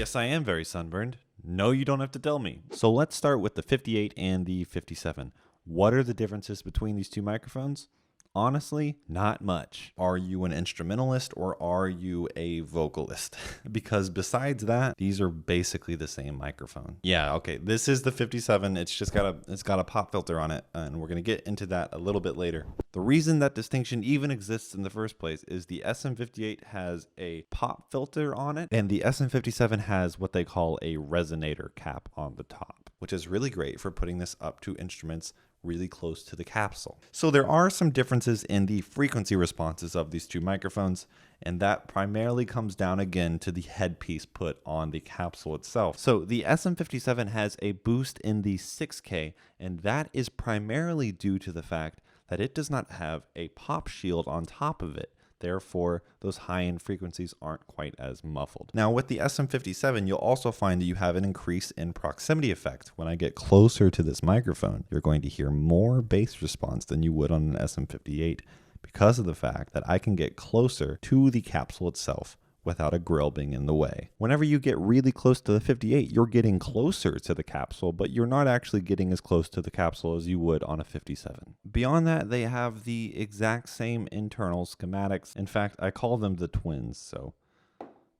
Yes, I am very sunburned. No, you don't have to tell me. So let's start with the 58 and the 57. What are the differences between these two microphones? Honestly, not much. Are you an instrumentalist or are you a vocalist? Because besides that, these are basically the same microphone. Yeah, okay, this is the 57. It's got a pop filter on it, and we're gonna get into that a little bit later. The reason that distinction even exists in the first place is the SM58 has a pop filter on it, and the SM57 has what they call a resonator cap on the top, which is really great for putting this up to instruments really close to the capsule. So there are some differences in the frequency responses of these two microphones, and that primarily comes down again to the headpiece put on the capsule itself. So the SM57 has a boost in the 6K, and that is primarily due to the fact that it does not have a pop shield on top of it. Therefore, those high-end frequencies aren't quite as muffled. Now, with the SM57, you'll also find that you have an increase in proximity effect. When I get closer to this microphone, you're going to hear more bass response than you would on an SM58 because of the fact that I can get closer to the capsule itself without a grill being in the way. Whenever you get really close to the 58, you're getting closer to the capsule, but you're not actually getting as close to the capsule as you would on a 57. Beyond that, they have the exact same internal schematics. In fact, I call them the twins, so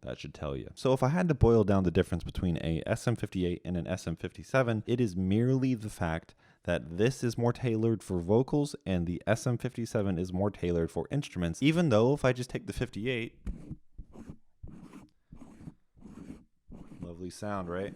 that should tell you. So if I had to boil down the difference between a SM58 and an SM57, it is merely the fact that this is more tailored for vocals and the SM57 is more tailored for instruments, even though if I just take the 58, lovely sound, right?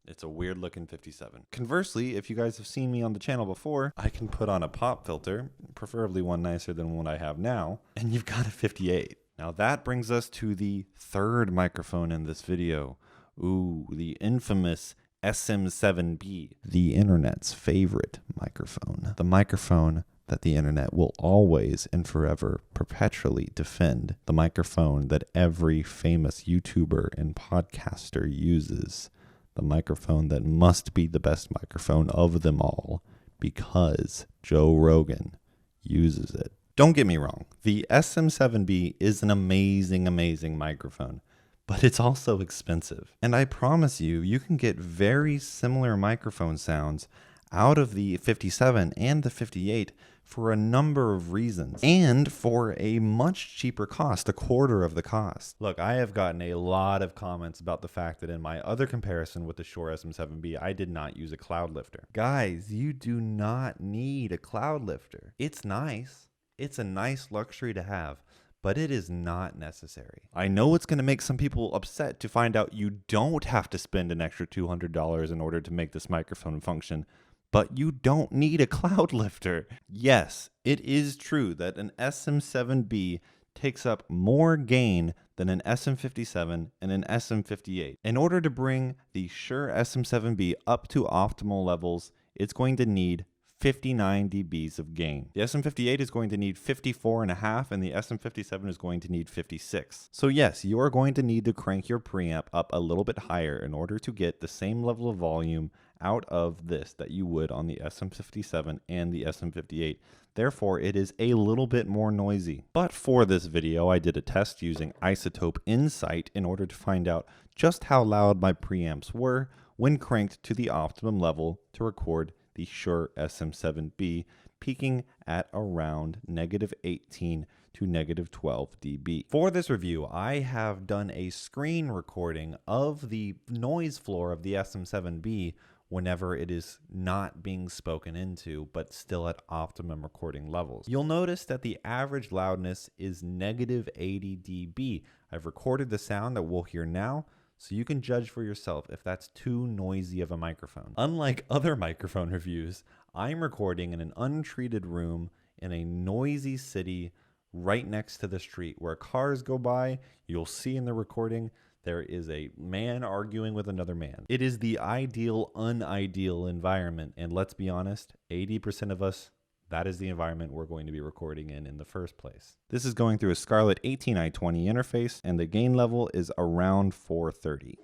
It's a weird looking 57. Conversely, if you guys have seen me on the channel before, I can put on a pop filter, preferably one nicer than what I have now, and you've got a 58. Now that brings us to the third microphone in this video. Ooh, the infamous SM7B, the internet's favorite microphone. The microphone that the internet will always and forever perpetually defend. The microphone that every famous YouTuber and podcaster uses. The microphone that must be the best microphone of them all because Joe Rogan uses it. Don't get me wrong, the SM7B is an amazing, amazing microphone, but it's also expensive. And I promise you, you can get very similar microphone sounds out of the 57 and the 58 for a number of reasons and for a much cheaper cost, a quarter of the cost. Look, I have gotten a lot of comments about the fact that in my other comparison with the Shure SM7B, I did not use a cloud lifter. Guys, you do not need a cloud lifter. It's nice. It's a nice luxury to have, but it is not necessary. I know it's going to make some people upset to find out you don't have to spend an extra $200 in order to make this microphone function, but you don't need a cloud lifter. Yes, it is true that an SM7B takes up more gain than an SM57 and an SM58. In order to bring the Shure SM7B up to optimal levels, it's going to need 59 dBs of gain. The SM58 is going to need 54.5 and the SM57 is going to need 56. So yes, you are going to need to crank your preamp up a little bit higher in order to get the same level of volume out of this that you would on the SM57 and the SM58. Therefore, it is a little bit more noisy. But for this video, I did a test using Isotope Insight in order to find out just how loud my preamps were when cranked to the optimum level to record the Shure SM7B, peaking at around -18 to -12 dB. For this review, I have done a screen recording of the noise floor of the SM7B whenever it is not being spoken into, but still at optimum recording levels. You'll notice that the average loudness is -80 dB. I've recorded the sound that we'll hear now, so you can judge for yourself if that's too noisy of a microphone. Unlike other microphone reviews, I'm recording in an untreated room in a noisy city right next to the street where cars go by. You'll see in the recording there is a man arguing with another man. It is the ideal, unideal environment, and let's be honest, 80% of us, that is the environment we're going to be recording in the first place. This is going through a Scarlett 18i20 interface, and the gain level is around 430.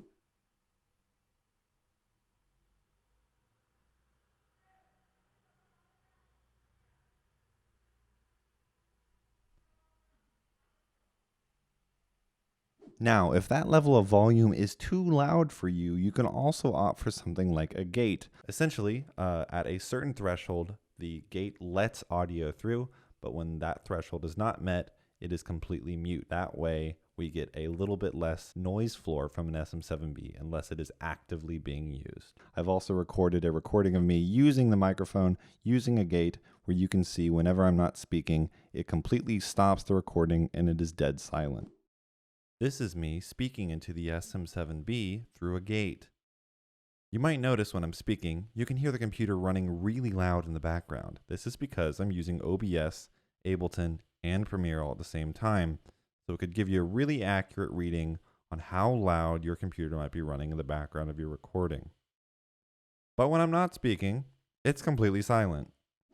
Now, if that level of volume is too loud for you, you can also opt for something like a gate. Essentially, at a certain threshold, the gate lets audio through, but when that threshold is not met, it is completely mute. That way, we get a little bit less noise floor from an SM7B unless it is actively being used. I've also recorded a recording of me using the microphone, using a gate, where you can see whenever I'm not speaking, it completely stops the recording and it is dead silent. This is me speaking into the SM7B through a gate. You might notice when I'm speaking, you can hear the computer running really loud in the background. This is because I'm using OBS, Ableton, and Premiere all at the same time, so it could give you a really accurate reading on how loud your computer might be running in the background of your recording. But when I'm not speaking, it's completely silent.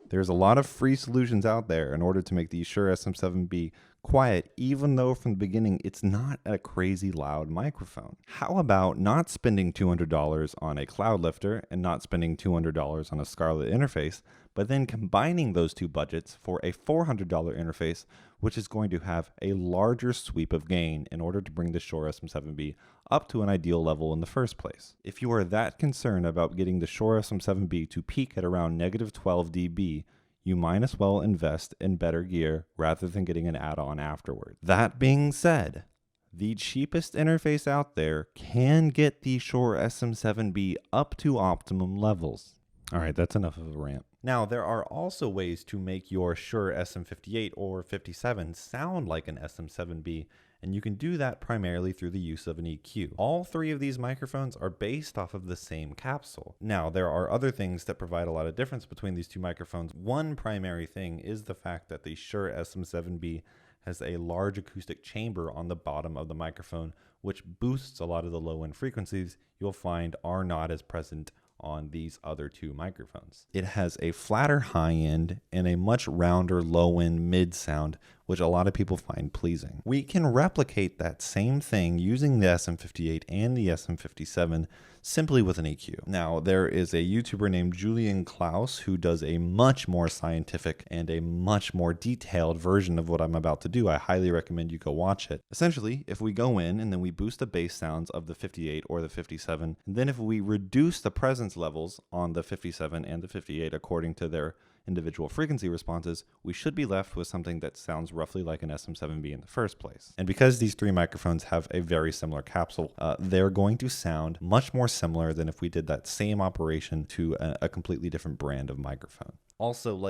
There's a lot of free solutions out there in order to make the Shure SM7B quiet, even though from the beginning it's not a crazy loud microphone. How about not spending $200 on a cloud lifter and not spending $200 on a Scarlett interface, but then combining those two budgets for a $400 interface, which is going to have a larger sweep of gain in order to bring the Shure SM7B up to an ideal level in the first place. If you are that concerned about getting the Shure SM7B to peak at around -12 dB, you might as well invest in better gear rather than getting an add-on afterward. That being said, the cheapest interface out there can get the Shure SM7B up to optimum levels. All right, that's enough of a rant. Now, there are also ways to make your Shure SM58 or 57 sound like an SM7B, and you can do that primarily through the use of an EQ. All three of these microphones are based off of the same capsule. Now, there are other things that provide a lot of difference between these two microphones. One primary thing is the fact that the Shure SM7B has a large acoustic chamber on the bottom of the microphone, which boosts a lot of the low-end frequencies you'll find are not as present on these other two microphones. It has a flatter high end and a much rounder low end mid sound, which a lot of people find pleasing. We can replicate that same thing using the SM58 and the SM57 simply with an EQ. Now, there is a YouTuber named Julian Klaus who does a much more scientific and a much more detailed version of what I'm about to do. I highly recommend you go watch it. Essentially, if we go in and then we boost the bass sounds of the 58 or the 57, and then if we reduce the presence levels on the 57 and the 58 according to their individual frequency responses, we should be left with something that sounds roughly like an SM7B in the first place. And because these three microphones have a very similar capsule, they're going to sound much more similar than if we did that same operation to a completely different brand of microphone. Also,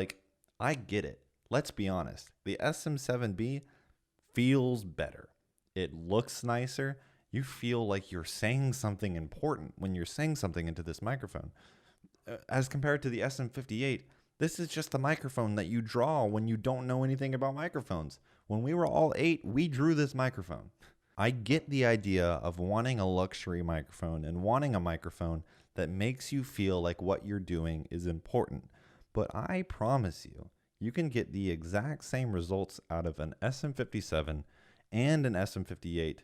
I get it. Let's be honest. The SM7B feels better. It looks nicer. You feel like you're saying something important when you're saying something into this microphone. As compared to the SM58, this is just the microphone that you draw when you don't know anything about microphones. When we were all 8, we drew this microphone. I get the idea of wanting a luxury microphone and wanting a microphone that makes you feel like what you're doing is important. But I promise you, you can get the exact same results out of an SM57 and an SM58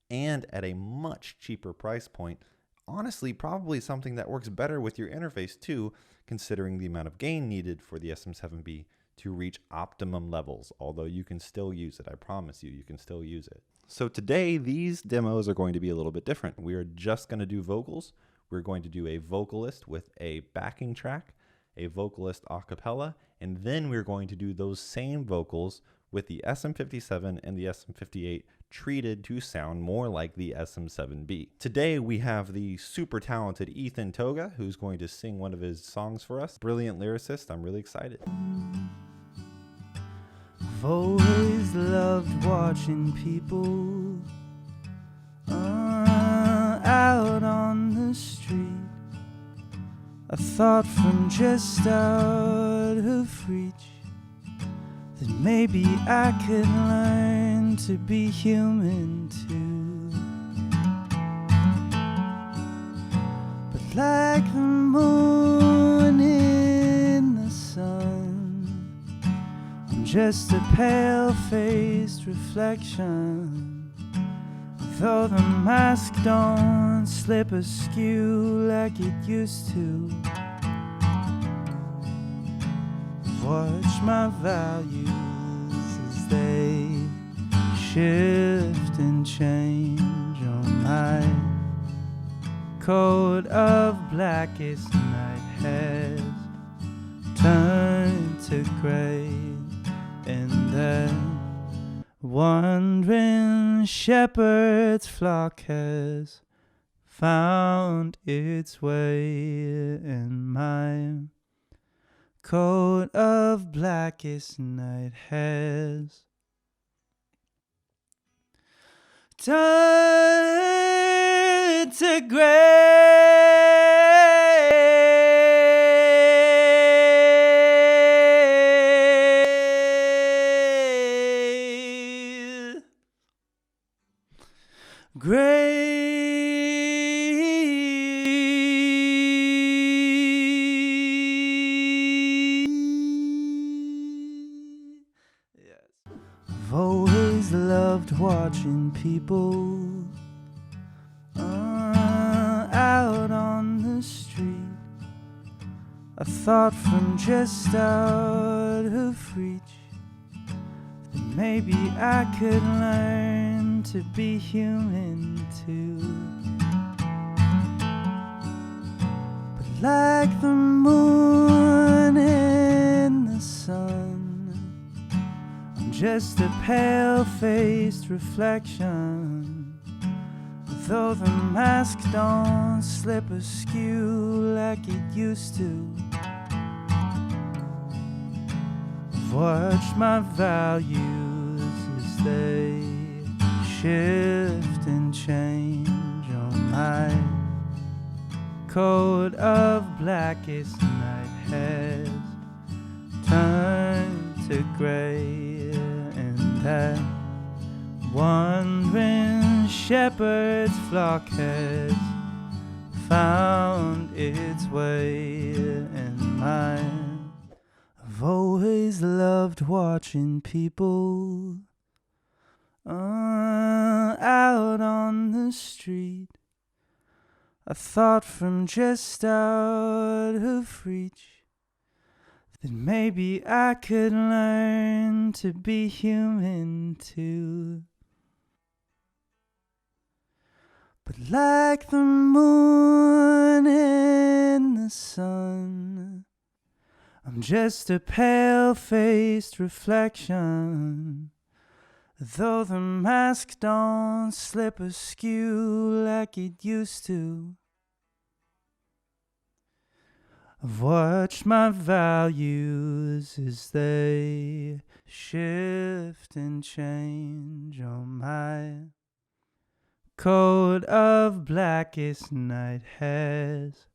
and at a much cheaper price point. Honestly, probably something that works better with your interface too, considering the amount of gain needed for the SM7B to reach optimum levels, although you can still use it. I promise you, you can still use it. So today, these demos are going to be a little bit different. We are just going to do vocals. We're going to do a vocalist with a backing track, a vocalist a cappella, and then we're going to do those same vocals with the SM57 and the SM58 treated to sound more like the SM7B. Today we have the super talented Ethan Toga, who's going to sing one of his songs for us. Brilliant lyricist. I'm really excited. I've always loved watching people out on the street. I thought from just out of reach that maybe I could learn to be human too. But like the moon in the sun, I'm just a pale-faced reflection. Though the mask don't slip askew like it used to, watch my values as they shift and change. my coat of blackest night has turned to gray, and then wandering shepherd's flock has found its way, and my coat of blackest night has turned to gray. Yes. I've always loved watching people out on the street. I thought from just out of reach that maybe I could learn to be human too. But like the moon in the sun, I'm just a pale-faced reflection. Though the mask don't slip askew like it used to, I've watched my values as they shift and change on my coat of blackest night has turned to gray, and that wandering shepherd's flock has found its way, and mine. I've always loved watching people out on the street. I thought from just out of reach that maybe I could learn to be human too. But like the moon in the sun, I'm just a pale-faced reflection. Though the mask don't slip askew like it used to, I've watched my values as they shift and change on my coat of blackest night has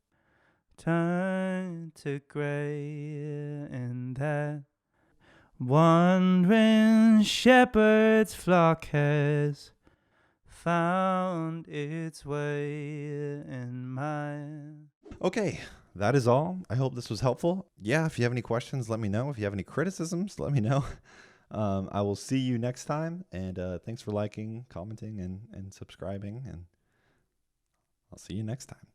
turned to gray, and that wandering shepherd's flock has found its way in mine. Okay, that is all. I hope this was helpful. Yeah, if you have any questions, let me know. If you have any criticisms, let me know. I will see you next time, and thanks for liking, commenting, and subscribing, and I'll see you next time.